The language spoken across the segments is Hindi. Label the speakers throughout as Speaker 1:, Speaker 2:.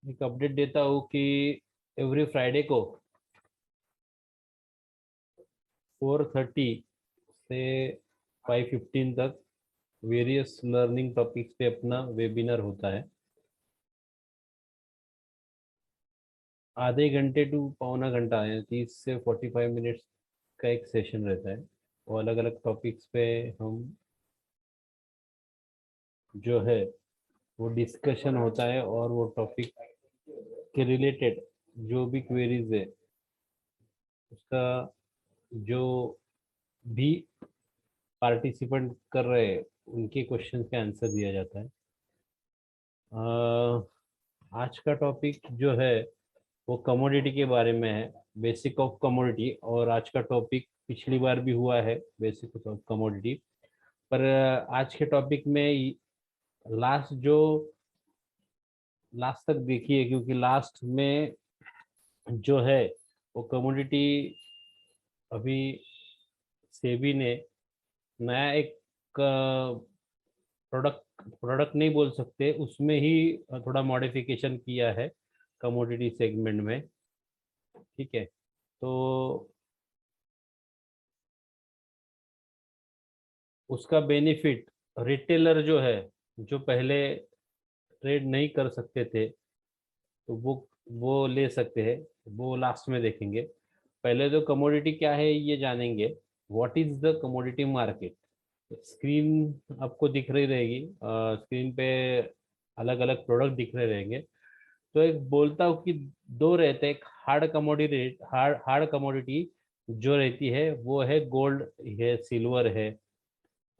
Speaker 1: एक अपडेट देता हूँ कि एवरी फ्राइडे को 4:30 से 5:15 तक वेरियस लर्निंग टॉपिक्स पे अपना वेबिनार होता है। आधे घंटे टू पौना घंटा है, 30 से 45 मिनट्स का एक सेशन रहता है और अलग अलग टॉपिक्स पे हम जो है वो डिस्कशन होता है और वो टॉपिक के रिलेटेड जो भी क्वेरीज है उसका जो भी पार्टिसिपेंट कर रहे हैं उनके क्वेश्चन का आंसर दिया जाता है। आज का टॉपिक जो है वो कमोडिटी के बारे में है, बेसिक ऑफ कमोडिटी। और आज का टॉपिक पिछली बार भी हुआ है, बेसिक ऑफ कमोडिटी। पर आज के टॉपिक में लास्ट तक देखिए, क्योंकि लास्ट में जो है वो कमोडिटी अभी सेबी ने नया एक प्रोडक्ट प्रोडक्ट नहीं बोल सकते, उसमें ही थोड़ा मॉडिफिकेशन किया है कमोडिटी सेगमेंट में। ठीक है, तो उसका बेनिफिट रिटेलर जो है, जो पहले ट्रेड नहीं कर सकते थे, तो वो ले सकते हैं। वो लास्ट में देखेंगे। पहले तो कमोडिटी क्या है ये जानेंगे। What is the commodity market. Screen आपको दिख रही रहेगी, स्क्रीन पे अलग अलग प्रोडक्ट दिख रहे रहेंगे। तो एक बोलता हूँ कि दो रहते हैं। एक हार्ड कमोडिटी जो रहती है वो है गोल्ड है, सिल्वर है।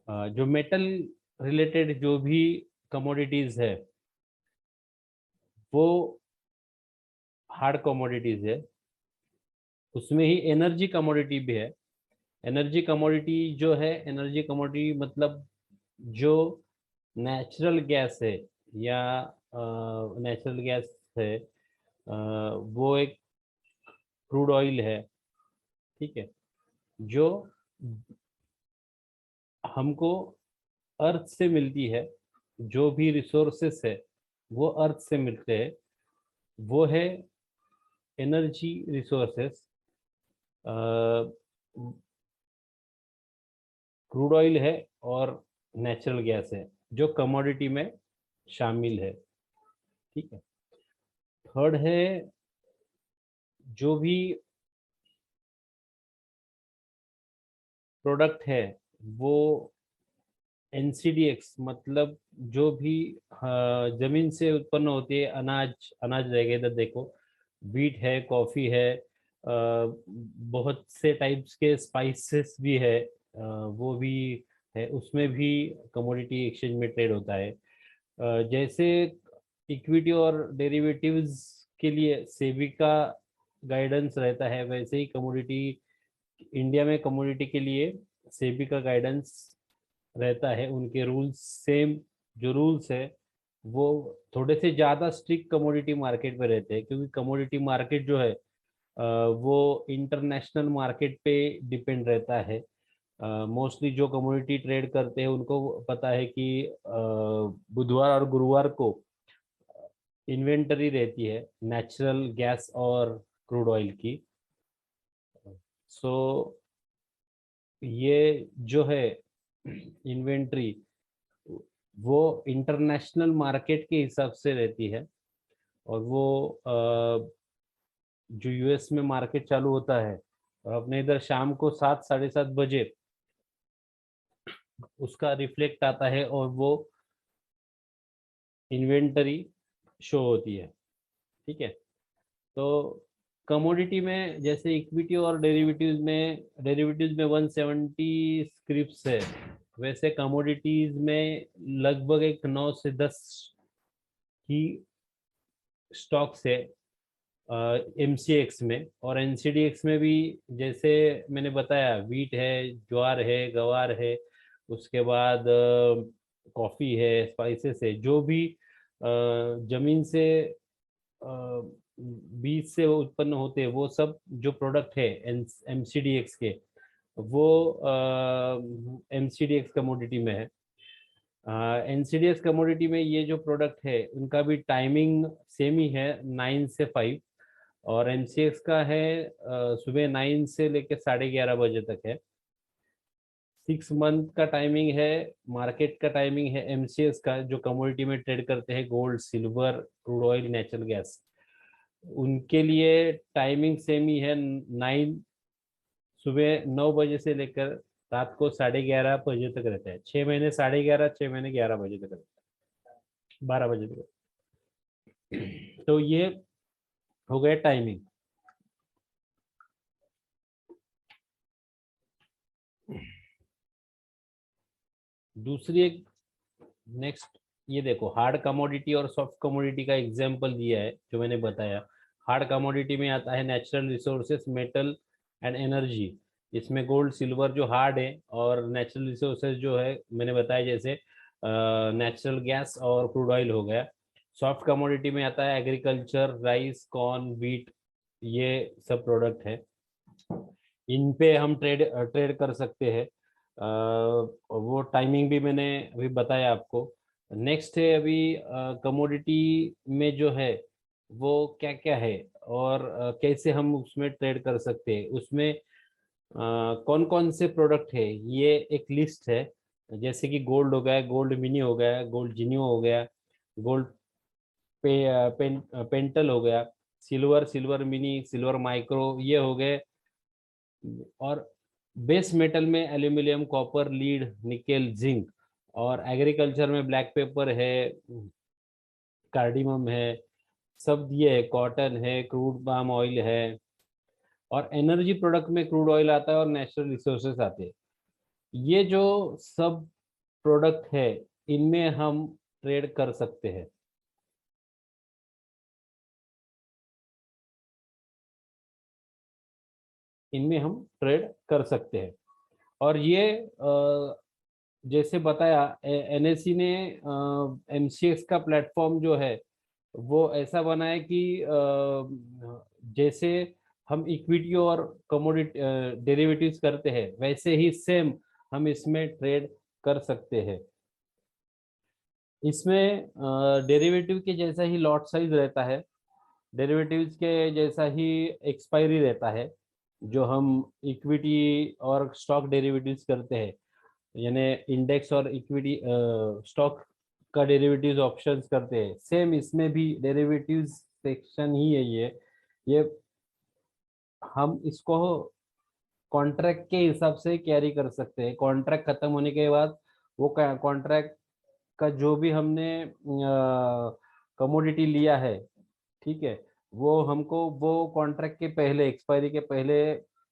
Speaker 1: जो मेटल रिलेटेड जो भी कमोडिटीज है वो हार्ड कमोडिटीज है। उसमें ही एनर्जी कमोडिटी भी है। एनर्जी कमोडिटी जो है, एनर्जी कमोडिटी मतलब जो नेचुरल गैस है या नेचुरल गैस है, वो एक क्रूड ऑयल है। ठीक है, जो हमको अर्थ से मिलती है। जो भी रिसोर्सेस है वो अर्थ से मिलते हैं। वो है एनर्जी रिसोर्सेस। क्रूड ऑयल है और नेचुरल गैस है जो कमोडिटी में शामिल है। ठीक है, थर्ड है जो भी प्रोडक्ट है वो एनसीडीएक्स, मतलब जो भी जमीन से उत्पन्न होती है। अनाज अनाज रहेगा इधर देखो, व्हीट है, कॉफी है, बहुत से टाइप्स के स्पाइसेस भी है, वो भी है। उसमें भी कमोडिटी एक्सचेंज में ट्रेड होता है। जैसे इक्विटी और डेरिवेटिव्स के लिए सेबी का गाइडेंस रहता है, वैसे ही कमोडिटी इंडिया में कमोडिटी के लिए सेबी का गाइडेंस रहता है। उनके रूल्स सेम, जो रूल्स है वो थोड़े से ज़्यादा स्ट्रिक्ट कमोडिटी मार्केट पे रहते हैं, क्योंकि कमोडिटी मार्केट जो है वो इंटरनेशनल मार्केट पे डिपेंड रहता है। मोस्टली जो कमोडिटी ट्रेड करते हैं उनको पता है कि बुधवार और गुरुवार को इन्वेंटरी रहती है नेचुरल गैस और क्रूड ऑयल की। सो ये जो है इन्वेंट्री वो इंटरनेशनल मार्केट के हिसाब से रहती है। और वो जो यूएस में मार्केट चालू होता है और अपने इधर शाम को 7 साढ़े 7 बजे उसका रिफ्लेक्ट आता है और वो इन्वेंटरी शो होती है। ठीक है, तो कमोडिटी में जैसे इक्विटी और डेरिवेटिव्स में 170 स्क्रिप्ट्स है, वैसे कमोडिटीज में लगभग एक 9 से 10 की स्टॉक्स है एमसीएक्स में। और एनसीडीएक्स में भी जैसे मैंने बताया, वीट है, ज्वार है, गवार है, उसके बाद कॉफ़ी है, स्पाइसेस है। जो भी जमीन से बीज से उत्पन्न होते हैं वो सब जो प्रोडक्ट है एमसीडीएक्स के, वो एमसीडीएक्स कमोडिटी में है। एनसीडीएक्स कमोडिटी में ये जो प्रोडक्ट है उनका भी टाइमिंग सेम ही है 9 से 5, और एमसीएक्स का है सुबह 9 से लेकर 11:30 बजे तक है। 6 मंथ का टाइमिंग है, मार्केट का टाइमिंग है एमसीएक्स का, जो कमोडिटी में ट्रेड करते हैं gold, silver, crude oil, natural gas, उनके लिए टाइमिंग सेम ही है। 9 सुबह 9 बजे से लेकर रात को 11:30 बजे तक रहता है। 6 महीने 11:30, 6 महीने 11 बजे तक रहता है, 12 बजे तक। तो ये हो गया टाइमिंग। दूसरी एक नेक्स्ट, ये देखो हार्ड कमोडिटी और सॉफ्ट कमोडिटी का एग्जांपल दिया है जो मैंने बताया। हार्ड कमोडिटी में आता है natural resources, metal and energy. इसमें गोल्ड सिल्वर जो हार्ड है, और नेचुरल रिसोर्सेज जो है मैंने बताया, जैसे नेचुरल गैस और क्रूड ऑयल हो गया। सॉफ्ट कमोडिटी में आता है एग्रीकल्चर, राइस, कॉर्न, व्हीट, ये सब प्रोडक्ट है। इन पे हम ट्रेड ट्रेड कर सकते हैं। वो टाइमिंग भी मैंने अभी बताया आपको। नेक्स्ट है अभी कमोडिटी में जो है वो क्या क्या है, और कैसे हम उसमें ट्रेड कर सकते हैं। उसमें कौन कौन से प्रोडक्ट है, ये एक लिस्ट है। जैसे कि गोल्ड हो गया, गोल्ड मिनी हो गया, गोल्ड जिनियो हो गया, गोल्ड पेंटल हो गया, silver, silver mini, silver micro, ये हो गए। और बेस मेटल में aluminium, copper, lead, nickel, zinc. और एग्रीकल्चर में ब्लैक पेपर है, कार्डिमम है, सब ये है, कॉटन है, क्रूड पाम ऑयल है। और एनर्जी प्रोडक्ट में क्रूड ऑयल आता है और नेचुरल रिसोर्सेस आते हैं। ये जो सब प्रोडक्ट है, इनमें हम ट्रेड कर सकते हैं। इनमें हम ट्रेड कर सकते हैं। और ये जैसे बताया, एनएससी ने एमसीएक्स का प्लेटफॉर्म जो है वो ऐसा बना है कि जैसे हम इक्विटी और कमोडिटी डेरिवेटिव्स करते हैं, वैसे ही सेम हम इसमें ट्रेड कर सकते हैं। इसमें डेरिवेटिव के जैसा ही लॉट साइज रहता है, डेरिवेटिव्स के जैसा ही एक्सपायरी रहता है। जो हम इक्विटी और स्टॉक डेरिवेटिव्स करते हैं, यानी इंडेक्स और इक्विटी स्टॉक का डेरिवेटिव्स ऑप्शंस करते हैं, सेम इसमें भी डेरिवेटिव्स सेक्शन ही है ये हम इसको कॉन्ट्रैक्ट के हिसाब से कैरी कर सकते हैं। कॉन्ट्रैक्ट खत्म होने के बाद वो कॉन्ट्रैक्ट का जो भी हमने कमोडिटी लिया है, ठीक है, वो हमको वो कॉन्ट्रैक्ट के पहले, एक्सपायरी के पहले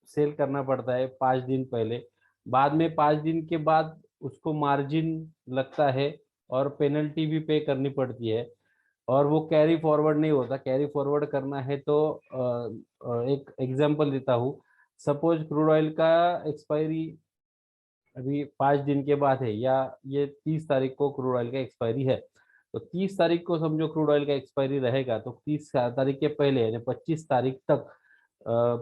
Speaker 1: सेल करना पड़ता है, 5 दिन पहले। बाद में 5 दिन के बाद उसको मार्जिन लगता है और पेनल्टी भी पे करनी पड़ती है। और वो कैरी फॉरवर्ड नहीं होता। कैरी फॉरवर्ड करना है तो एक एग्जांपल देता हूँ। सपोज क्रूड ऑयल का एक्सपायरी अभी 5 दिन के बाद है, या ये 30 तारीख को क्रूड ऑयल का एक्सपायरी है, तो 30 तारीख को समझो क्रूड ऑयल का एक्सपायरी रहेगा, तो 30 तारीख के पहले यानी 25 तारीख तक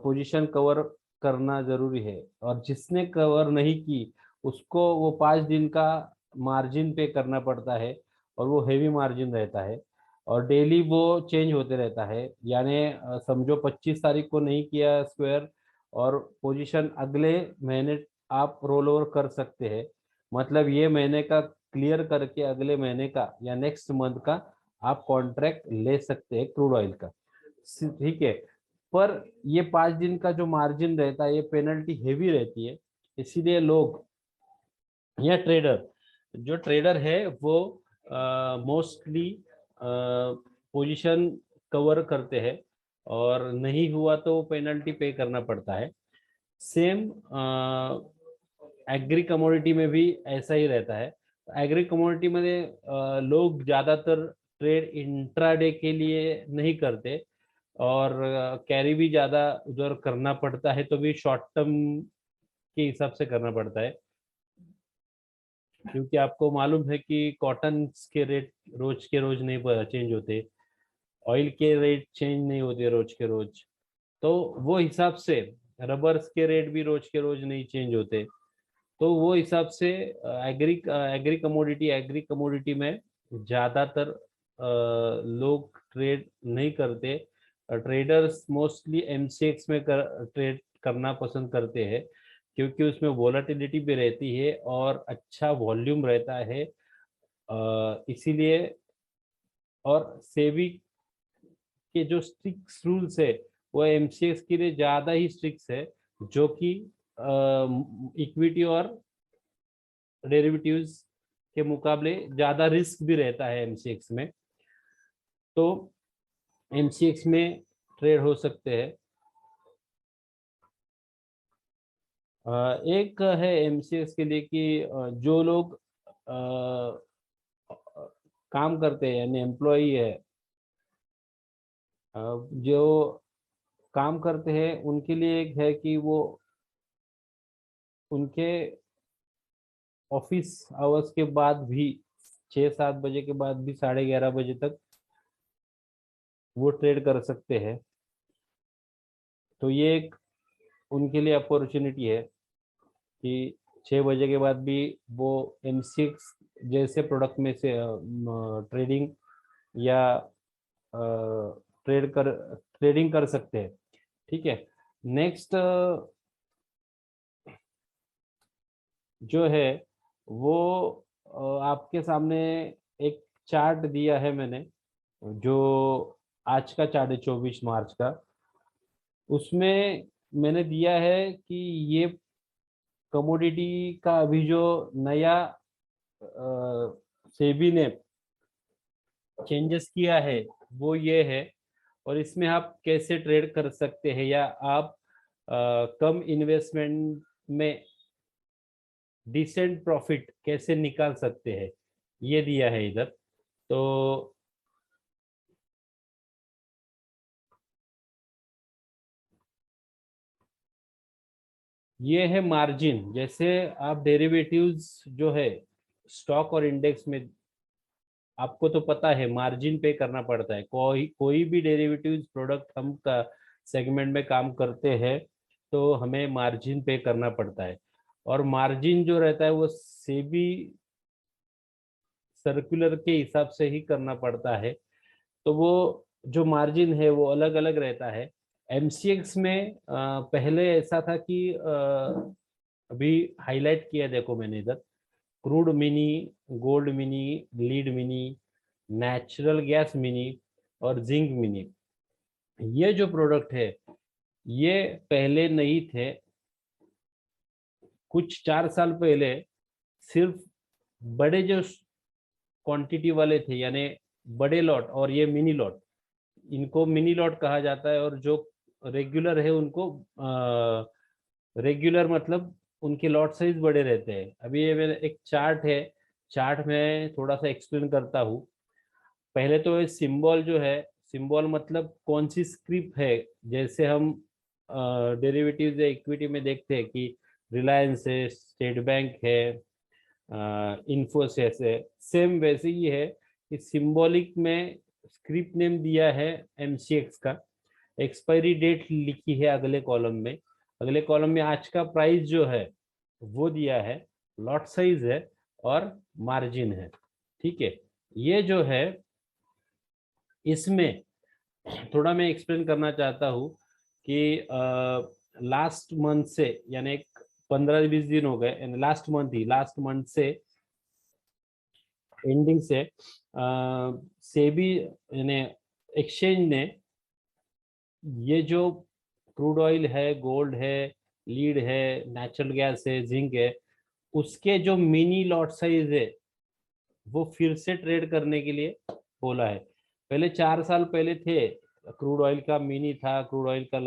Speaker 1: पोजीशन कवर करना जरूरी है। और जिसने कवर नहीं की उसको वो 5 दिन का मार्जिन पे करना पड़ता है, और वो हेवी मार्जिन रहता है। और डेली वो चेंज होते रहता है, यानी समझो 25 तारीख को नहीं किया स्क्वायर, और पोजीशन अगले महीने आप रोल ओवर कर सकते हैं। मतलब ये महीने का क्लियर करके अगले महीने का या नेक्स्ट मंथ का आप कॉन्ट्रैक्ट ले सकते हैं क्रूड ऑयल का, ठीक है। पर ये 5 दिन का जो मार्जिन रहता है, ये पेनल्टी हेवी रहती है। इसीलिए लोग या ट्रेडर, जो ट्रेडर है वो मोस्टली पोजीशन कवर करते हैं, और नहीं हुआ तो पेनल्टी पे करना पड़ता है। सेम एग्री कमोडिटी में भी ऐसा ही रहता है। एग्री कमोडिटी में लोग ज्यादातर ट्रेड इंट्राडे के लिए नहीं करते, और कैरी भी ज्यादा उधर करना पड़ता है, तो भी शॉर्ट टर्म के हिसाब से करना पड़ता है। क्योंकि आपको मालूम है कि कॉटन के रेट रोज के रोज नहीं चेंज होते, ऑयल के रेट चेंज नहीं होते रोज के रोज, तो वो हिसाब से रबर्स के रेट भी रोज के रोज नहीं चेंज होते। तो वो हिसाब से एग्री कमोडिटी में ज्यादातर लोग ट्रेड नहीं करते। ट्रेडर्स मोस्टली एमसीएक्स में ट्रेड करना पसंद करते हैं, क्योंकि उसमें वोलेटिलिटी भी रहती है और अच्छा वॉल्यूम रहता है। इसीलिए, और सेबी के जो स्ट्रिक्ट रूल्स है वो एमसीएक्स के लिए ज्यादा ही स्ट्रिक्ट है, जो कि इक्विटी और डेरिवेटिव्स के मुकाबले ज्यादा रिस्क भी रहता है एमसीएक्स में। तो एमसीएक्स में ट्रेड हो सकते हैं। एक है एमसीएक्स के लिए कि जो लोग काम करते हैं यानी एम्प्लॉई है, जो काम करते हैं उनके लिए एक है कि वो उनके ऑफिस आवर्स के बाद भी 6-7 बजे के बाद भी 11:30 बजे तक वो ट्रेड कर सकते हैं। तो ये एक उनके लिए अपॉर्चुनिटी है कि 6 बजे के बाद भी वो एमसीएक्स जैसे प्रोडक्ट में से ट्रेडिंग या ट्रेडिंग कर सकते हैं। ठीक है। नेक्स्ट जो है वो आपके सामने एक चार्ट दिया है मैंने, जो आज का चार्ट है 24 मार्च का। उसमें मैंने दिया है कि ये कमोडिटी का अभी जो नया सेबी ने चेंजेस किया है वो ये है, और इसमें आप कैसे ट्रेड कर सकते हैं या आप कम इन्वेस्टमेंट में डिसेंट प्रॉफिट कैसे निकाल सकते हैं, ये दिया है इधर। तो ये है मार्जिन। जैसे आप डेरिवेटिव्स जो है स्टॉक और इंडेक्स में, आपको तो पता है मार्जिन पे करना पड़ता है। कोई कोई भी डेरिवेटिव्स प्रोडक्ट हम का सेगमेंट में काम करते हैं तो हमें मार्जिन पे करना पड़ता है। और मार्जिन जो रहता है वो सेबी सर्कुलर के हिसाब से ही करना पड़ता है। तो वो जो मार्जिन है वो अलग अलग रहता है। एमसीएक्स में पहले ऐसा था कि अभी हाईलाइट किया, देखो मैंने इधर crude mini, gold mini, lead mini, natural gas mini और जिंक मिनी। ये जो प्रोडक्ट है ये पहले नहीं थे। कुछ 4 साल पहले सिर्फ बड़े जो क्वांटिटी वाले थे, यानी बड़े लॉट और ये मिनी लॉट, इनको मिनी लॉट कहा जाता है। और जो रेगुलर है उनको रेगुलर मतलब उनके लॉट साइज बड़े रहते हैं। अभी ये मेरा एक चार्ट है, चार्ट में थोड़ा सा एक्सप्लेन करता हूँ। पहले तो ये सिंबल जो है, सिंबल मतलब कौन सी स्क्रिप्ट है। जैसे हम डेरिवेटिव्स या इक्विटी में देखते हैं कि रिलायंस है, स्टेट बैंक है, इन्फोसिस है, सेम वैसे ही है कि सिंबॉलिक में स्क्रिप्ट नेम दिया है एमसीएक्स का। एक्सपायरी डेट लिखी है अगले कॉलम में। अगले कॉलम में आज का प्राइस जो है वो दिया है, लॉट साइज है और मार्जिन है। ठीक है। ये जो है इसमें थोड़ा मैं एक्सप्लेन करना चाहता हूँ कि लास्ट मंथ से, यानी 15-20 दिन हो गए, लास्ट मंथ से एंडिंग से सेबी यानी एक्सचेंज ने ये जो क्रूड ऑयल है, गोल्ड है, लीड है, नेचुरल गैस है, जिंक है, उसके जो मिनी लॉट साइज है वो फिर से ट्रेड करने के लिए बोला है। पहले 4 साल पहले थे, क्रूड ऑयल का मिनी था, क्रूड ऑयल का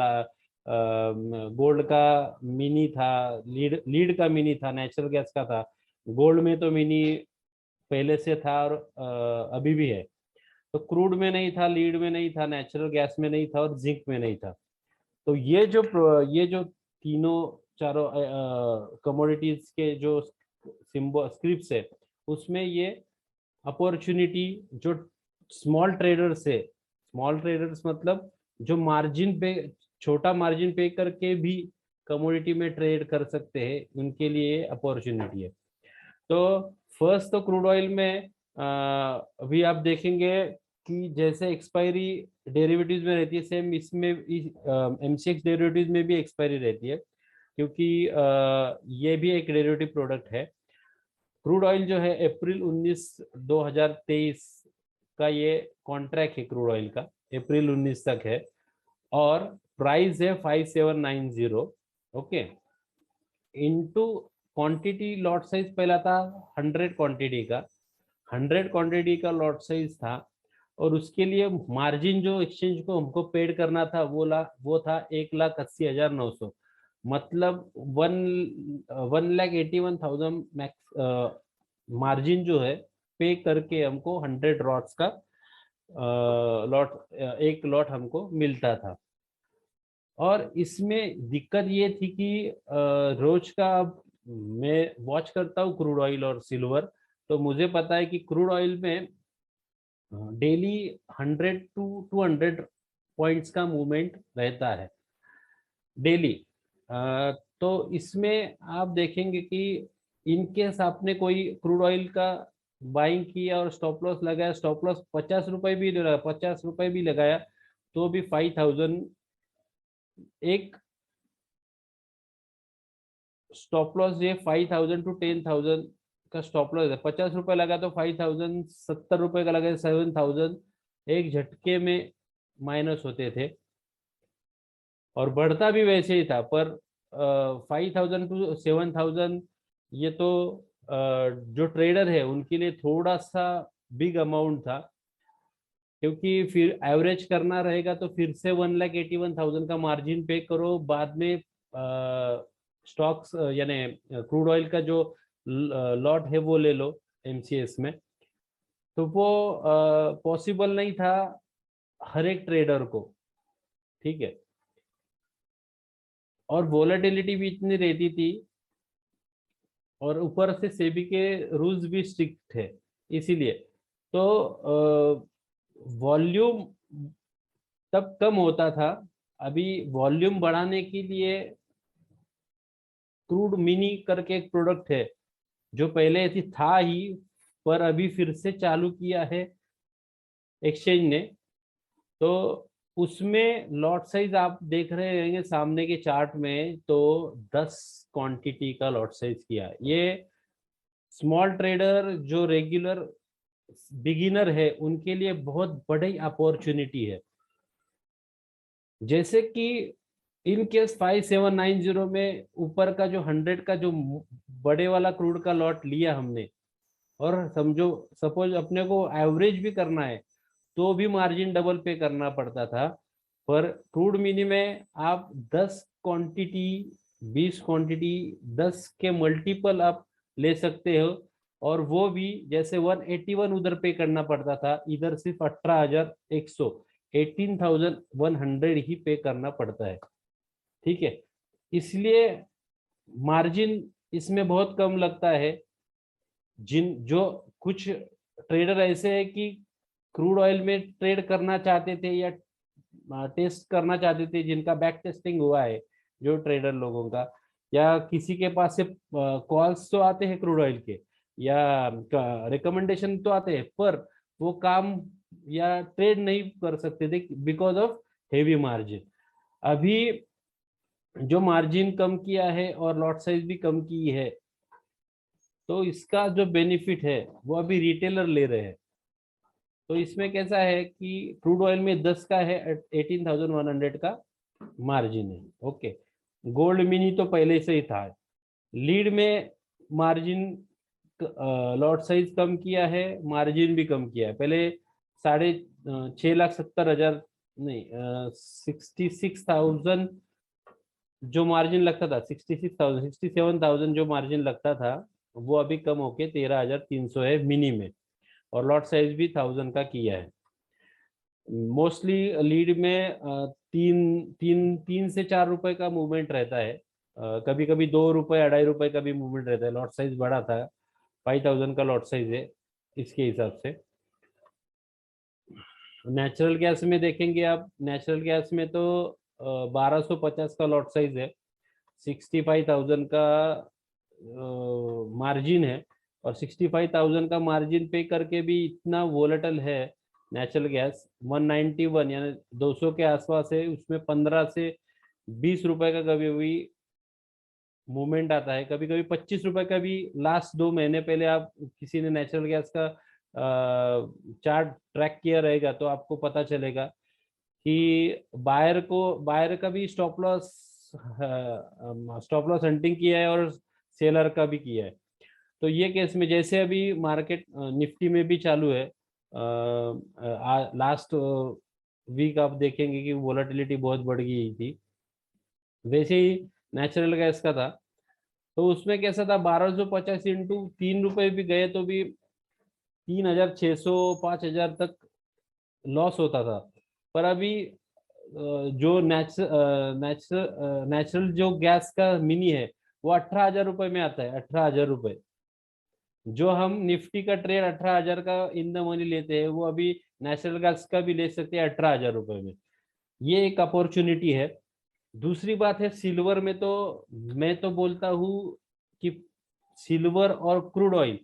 Speaker 1: गोल्ड का मिनी था, लीड लीड का मिनी था, नेचुरल गैस का था। गोल्ड में तो मिनी पहले से था और अभी भी है। तो क्रूड में नहीं था, लीड में नहीं था, नेचुरल गैस में नहीं था और जिंक में नहीं था। तो ये जो तीनों चारों कमोडिटीज के जो सिंबल स्क्रिप्ट्स है उसमें ये अपॉर्चुनिटी जो स्मॉल ट्रेडर्स है, स्मॉल ट्रेडर्स मतलब जो मार्जिन पे, छोटा मार्जिन पे करके भी कमोडिटी में ट्रेड कर सकते हैं, उनके लिए अपॉर्चुनिटी है। तो फर्स्ट तो क्रूड ऑयल में अभी आप देखेंगे कि जैसे एक्सपायरी डेरिवेटिव्स में रहती है, सेम इसमें एमसीएक्स डेरिवेटिव्स में भी एक्सपायरी रहती है, क्योंकि ये भी एक डेरिवेटिव प्रोडक्ट है। क्रूड ऑयल जो है अप्रैल 19 2023 का ये कॉन्ट्रैक्ट है क्रूड ऑयल का, अप्रैल 19 तक है, और प्राइस है 5790। Okay, into quantity lot size पहला था 100 क्वांटिटी का, 100 क्वांटिटी का लॉट साइज था, और उसके लिए मार्जिन जो एक्सचेंज को हमको पेड करना था वो था 1,80,900, मतलब 1,81,000 मैक्स मार्जिन जो है पे करके हमको 100 लॉट्स का एक लॉट हमको मिलता था। और इसमें दिक्कत ये थी कि रोज का मैं वॉच करता हूँ क्रूड ऑयल और सिल्वर, तो मुझे पता है कि क्रूड ऑयल में डेली 100 टू 200 पॉइंट्स का मूवमेंट रहता है डेली। तो इसमें आप देखेंगे कि इनकेस आपने कोई क्रूड ऑयल का बाइंग किया और स्टॉप लॉस लगाया, स्टॉप लॉस 50 रुपए भी लगाया, 50 रुपए भी लगाया, तो भी 5000 एक स्टॉप लॉस, ये 5000 टू 10,000 का स्टॉप लॉस है। 50 रुपए लगा तो 5000, 70 रुपए का लगा 7000, एक झटके में माइनस होते थे, और बढ़ता भी वैसे ही था। पर 5000 टू 7000 ये तो जो ट्रेडर है उनके लिए थोड़ा सा बिग अमाउंट था, क्योंकि फिर एवरेज करना रहेगा तो फिर से 1,81,000 का मार्जिन पे करो, बाद में स्टॉक्स यानी क्रूड ऑयल का जो लॉट है वो ले लो एमसीएस में, तो वो पॉसिबल नहीं था हर एक ट्रेडर को। ठीक है, और वोलेटिलिटी भी इतनी रहती थी, और ऊपर से सेबी के रूल्स भी स्ट्रिक्ट थे, इसीलिए तो वॉल्यूम तब कम होता था। अभी वॉल्यूम बढ़ाने के लिए क्रूड मिनी करके एक प्रोडक्ट है, जो पहले ऐसी था ही, पर अभी फिर से चालू किया है एक्सचेंज ने। तो उसमें लॉट साइज आप देख रहे होंगे सामने के चार्ट में, तो 10 क्वांटिटी का लॉट साइज किया। ये स्मॉल ट्रेडर जो रेगुलर बिगिनर है उनके लिए बहुत बड़ी अपॉर्चुनिटी है। जैसे कि इन केस 5790 में ऊपर का जो 100 का जो बड़े वाला क्रूड का लॉट लिया हमने, और समझो सपोज अपने को एवरेज भी करना है तो भी मार्जिन डबल पे करना पड़ता था। पर क्रूड मिनी में आप 10 क्वांटिटी, 20 क्वांटिटी, 10 के मल्टीपल आप ले सकते हो, और वो भी जैसे 181 उधर पे करना पड़ता था, इधर सिर्फ 18,100, 18,100 ही पे करना पड़ता है। ठीक है, इसलिए मार्जिन इसमें बहुत कम लगता है। जो कुछ ट्रेडर ऐसे है कि क्रूड ऑयल में ट्रेड करना चाहते थे या टेस्ट करना चाहते थे, जिनका बैक टेस्टिंग हुआ है, जो ट्रेडर लोगों का, या किसी के पास से कॉल्स तो आते हैं क्रूड ऑयल के, या रिकमेंडेशन तो आते हैं, पर वो काम या ट्रेड नहीं कर सकते थे बिकॉज ऑफ हेवी मार्जिन। अभी जो मार्जिन कम किया है और लॉट साइज भी कम की है, तो इसका जो बेनिफिट है वो अभी रिटेलर ले रहे हैं। तो इसमें कैसा है कि क्रूड ऑयल में 10 का है 18,100 का मार्जिन है। ओके, गोल्ड मिनी तो पहले से ही था। लीड में मार्जिन लॉट साइज कम किया है, मार्जिन भी कम किया है। पहले 6,70,000 नहीं 66,000 जो मार्जिन लगता था, 66,000 67,000 जो मार्जिन लगता था, वो अभी कम होके 13,300 है मिनी में, और लॉट साइज भी 1000 का किया है। मोस्टली लीड में तीन तीन तीन से 4 रुपए का मूवमेंट रहता है, कभी कभी 2 रुपए 2.5 रुपए का भी मूवमेंट रहता है। लॉट साइज बड़ा था, 5000 का लॉट साइज है इसके हिसाब से। नेचुरल गैस में देखेंगे आप, नेचुरल गैस में तो 1250 का लॉट साइज है, 65,000 का मार्जिन है, और 65,000 का मार्जिन पे करके भी इतना वोलेटल है नेचुरल गैस। 191 यानी 200 के आसपास है, उसमें 15 से 20 रुपए का कभी कभी मूवमेंट आता है, कभी कभी 25 रुपए का भी। लास्ट 2 महीने पहले आप किसी ने नेचुरल गैस का चार्ट ट्रैक किया रहेगा तो आपको पता चलेगा कि बायर का भी स्टॉप लॉस हंटिंग किया है और सेलर का भी किया है। तो ये केस में जैसे अभी मार्केट निफ्टी में भी चालू है, लास्ट वीक आप देखेंगे कि वोलेटिलिटी बहुत बढ़ गई थी, वैसे ही नेचुरल गैस का था। तो उसमें कैसा था, 1250 इंटू 3 रुपए भी गए तो भी 3,600 5,000 तक लॉस होता था। पर अभी जो नेचुरल जो गैस का मिनी है वो 18,000 रुपए में आता है, 18,000 रुपए। जो हम निफ्टी का ट्रेड 18,000 का इन द मनी लेते हैं, वो अभी नेचुरल गैस का भी ले सकते हैं 18,000 रुपए में। ये एक अपॉर्चुनिटी है। दूसरी बात है सिल्वर में, तो मैं तो बोलता हूँ कि सिल्वर और क्रूड ऑयल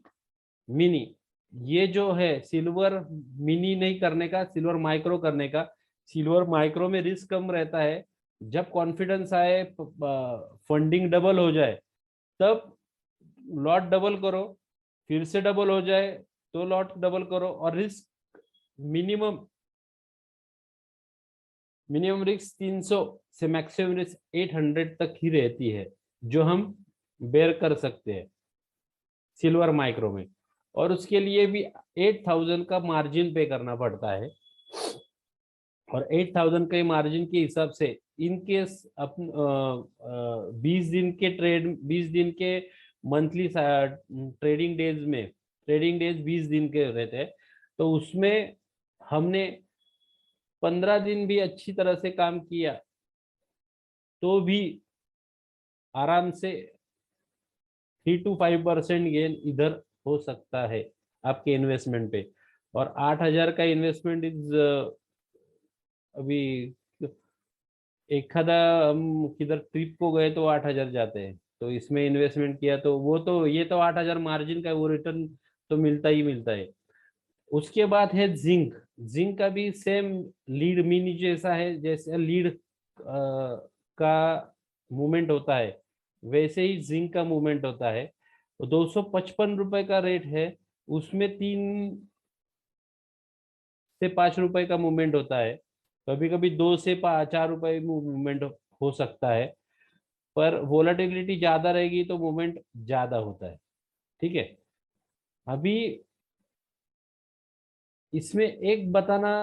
Speaker 1: मिनी, ये जो है सिल्वर मिनी नहीं करने का, सिल्वर माइक्रो करने का। सिल्वर माइक्रो में रिस्क कम रहता है, जब कॉन्फिडेंस आए, फंडिंग डबल हो जाए तब लॉट डबल करो, फिर से डबल हो जाए तो लॉट डबल करो, और रिस्क मिनिमम रिस्क 300 से मैक्सिमम रिस्क 800 तक ही रहती है, जो हम बेयर कर सकते हैं सिल्वर माइक्रो में। और उसके लिए भी 8,000 का मार्जिन पे करना पड़ता है, और 8,000 के मार्जिन के हिसाब से इन केस अपन 20 दिन के ट्रेड, 20 दिन के मंथली ट्रेडिंग डेज में, ट्रेडिंग डेज 20 दिन के रहते हैं, तो उसमें हमने 15 दिन भी अच्छी तरह से काम किया तो भी आराम से 3 to 5% गेन इधर हो सकता है आपके इन्वेस्टमेंट पे। और 8,000 का इन्वेस्टमेंट इज अभी एखादा हम किधर ट्रिप को गए तो 8,000 जाते हैं, तो इसमें इन्वेस्टमेंट किया तो वो तो, ये तो 8,000 मार्जिन का वो रिटर्न तो मिलता ही मिलता है। उसके बाद है जिंक। जिंक का भी सेम लीड मिनी जैसा है, जैसे लीड का मूवमेंट होता है वैसे ही जिंक का मूवमेंट होता है। 255 रुपए का रेट है, उसमें 3 से 5 रुपए का मूवमेंट होता है, कभी कभी 2 से 4 रुपए मूवमेंट हो सकता है। पर वोलेटिलिटी ज्यादा रहेगी तो मूवमेंट ज्यादा होता है। ठीक है। अभी इसमें एक बताना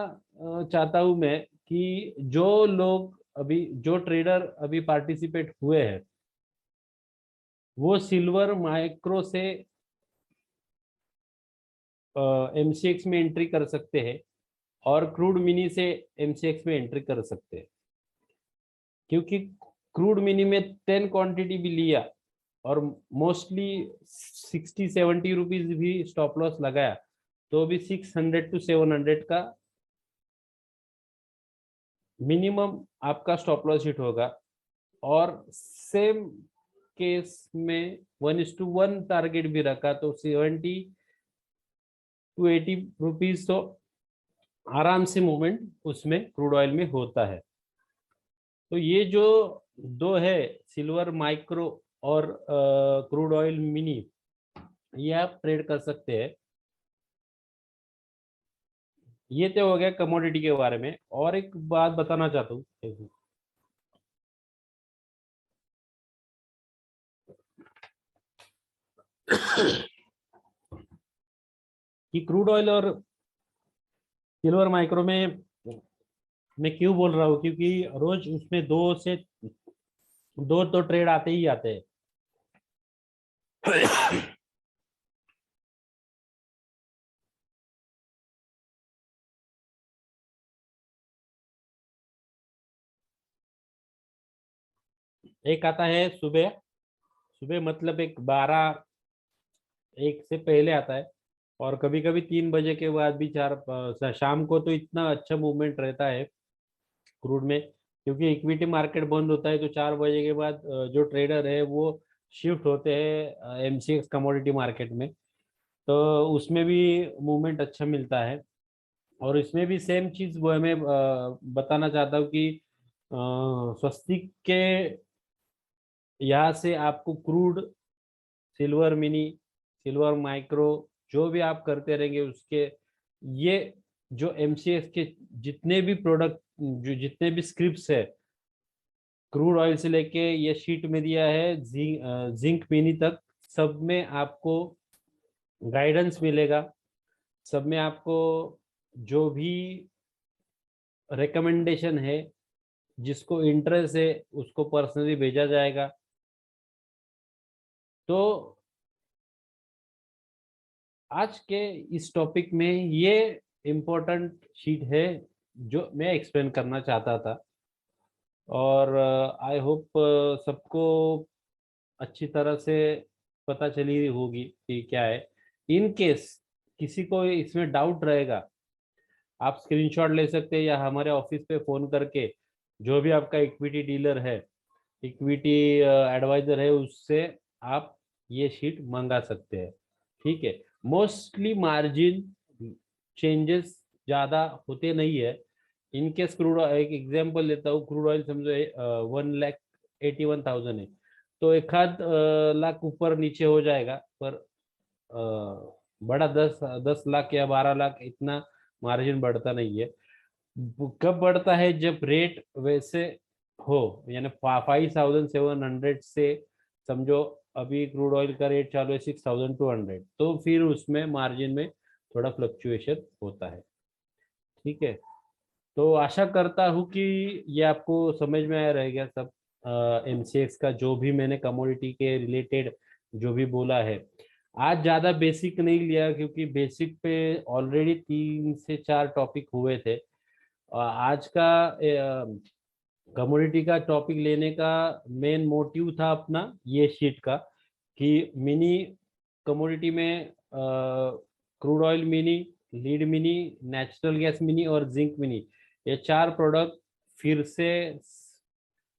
Speaker 1: चाहता हूं मैं कि जो लोग अभी, जो ट्रेडर अभी पार्टिसिपेट हुए हैं, वो सिल्वर माइक्रो से एमसीएक्स में एंट्री कर सकते हैं, और क्रूड मिनी से एमसीएक्स में एंट्री कर सकते हैं। क्योंकि क्रूड मिनी में 10 क्वांटिटी भी लिया और मोस्टली 60-70 रुपीज भी स्टॉप लॉस लगाया, तो भी 600 to 700 का मिनिमम आपका स्टॉप लॉस हिट होगा। और सेम केस में 1:1 टारगेट भी रखा तो 70 to 80 रुपीज तो आराम से मूवमेंट उसमें क्रूड ऑयल में होता है। तो ये जो दो है, सिल्वर माइक्रो और क्रूड ऑयल मिनी, ये आप ट्रेड कर सकते हैं। ये तो हो गया कमोडिटी के बारे में। और एक बात बताना चाहता हूँ कि क्रूड ऑयल और सिल्वर माइक्रो में मैं क्यों बोल रहा हूँ, क्योंकि रोज उसमें दो तो ट्रेड आते ही आते हैं। एक आता है सुबह, सुबह मतलब एक 1 से पहले आता है, और कभी कभी 3 बजे के बाद भी, 4 शाम को तो इतना अच्छा मूवमेंट रहता है क्रूड में, क्योंकि इक्विटी मार्केट बंद होता है तो 4 बजे के बाद जो ट्रेडर है वो शिफ्ट होते हैं एमसीएक्स कमोडिटी मार्केट में, तो उसमें भी मूवमेंट अच्छा मिलता है। और इसमें भी सेम चीज वो मैं बताना चाहता हूँ कि स्वस्तिक के यहाँ से आपको crude, silver mini, silver micro जो भी आप करते रहेंगे उसके, ये जो एमसीएक्स के जितने भी प्रोडक्ट, जो जितने भी स्क्रिप्ट्स है, क्रूड ऑयल से लेके ये शीट में दिया है जिंक मिनी तक, सब में आपको गाइडेंस मिलेगा। सब में आपको जो भी रिकमेंडेशन है, जिसको इंटरेस्ट है उसको पर्सनली भेजा जाएगा। तो आज के इस टॉपिक में ये इम्पोर्टेंट शीट है जो मैं एक्सप्लेन करना चाहता था। और आई होप सबको अच्छी तरह से पता चली होगी कि क्या है। इन केस किसी को इसमें डाउट रहेगा, आप स्क्रीनशॉट ले सकते हैं या हमारे ऑफिस पे फोन करके जो भी आपका इक्विटी डीलर है, इक्विटी एडवाइजर है, उससे आप ये शीट मंगा सकते हैं। ठीक है। मोस्टली मार्जिन चेंजेस ज़्यादा होते नहीं है। इनकेस क्रूड, एक एग्जांपल लेता हूँ, क्रूड ऑयल समझो 1,81,000 है, तो एक आध लाख ऊपर नीचे हो जाएगा, पर बड़ा 10 10 लाख या 12 लाख इतना मार्जिन बढ़ता नहीं है। कब बढ़ता है? जब रेट वैसे हो, यानी 5,700 से, समझो अभी क्रूड ऑयल का रेट चालू है 6,200, तो फिर उसमें मार्जिन में थोड़ा फ्लक्चुएशन होता है। ठीक है। तो आशा करता हूँ कि ये आपको समझ में आया रहेगा सब, एमसीएक्स का जो भी मैंने कमोडिटी के रिलेटेड जो भी बोला है। आज ज़्यादा बेसिक नहीं लिया क्योंकि बेसिक पे ऑलरेडी 3 से 4 टॉपिक हुए थे। आज का कमोडिटी का टॉपिक लेने का मेन मोटिव था अपना ये शीट का, कि मिनी कमोडिटी में crude oil mini, lead mini, natural gas mini और जिंक मिनी, ये 4 प्रोडक्ट फिर से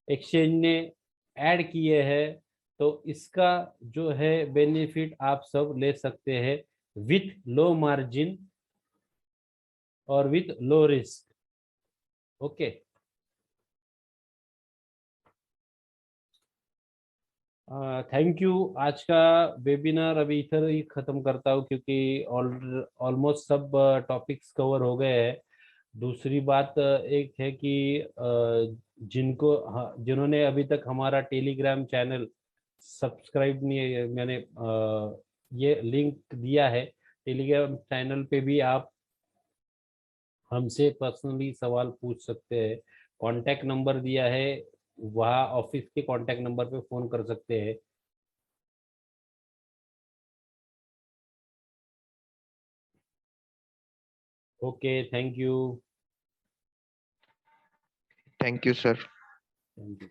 Speaker 1: एक्सचेंज ने ऐड किए हैं। तो इसका जो है बेनिफिट आप सब ले सकते हैं विथ लो मार्जिन और with low risk. Okay. Thank you. आज का वेबिनार अभी इधर ही खत्म करता हूँ क्योंकि ऑलमोस्ट सब टॉपिक्स कवर हो गए हैं। दूसरी बात एक है कि जिनको, हाँ, जिन्होंने अभी तक हमारा टेलीग्राम चैनल सब्सक्राइब नहीं, मैंने ये लिंक दिया है, टेलीग्राम चैनल पे भी आप हमसे पर्सनली सवाल पूछ सकते हैं। कांटेक्ट नंबर दिया है, वहाँ ऑफिस के कांटेक्ट नंबर पे फोन कर सकते हैं। Okay, thank you.
Speaker 2: Thank you sir.
Speaker 1: Thank you.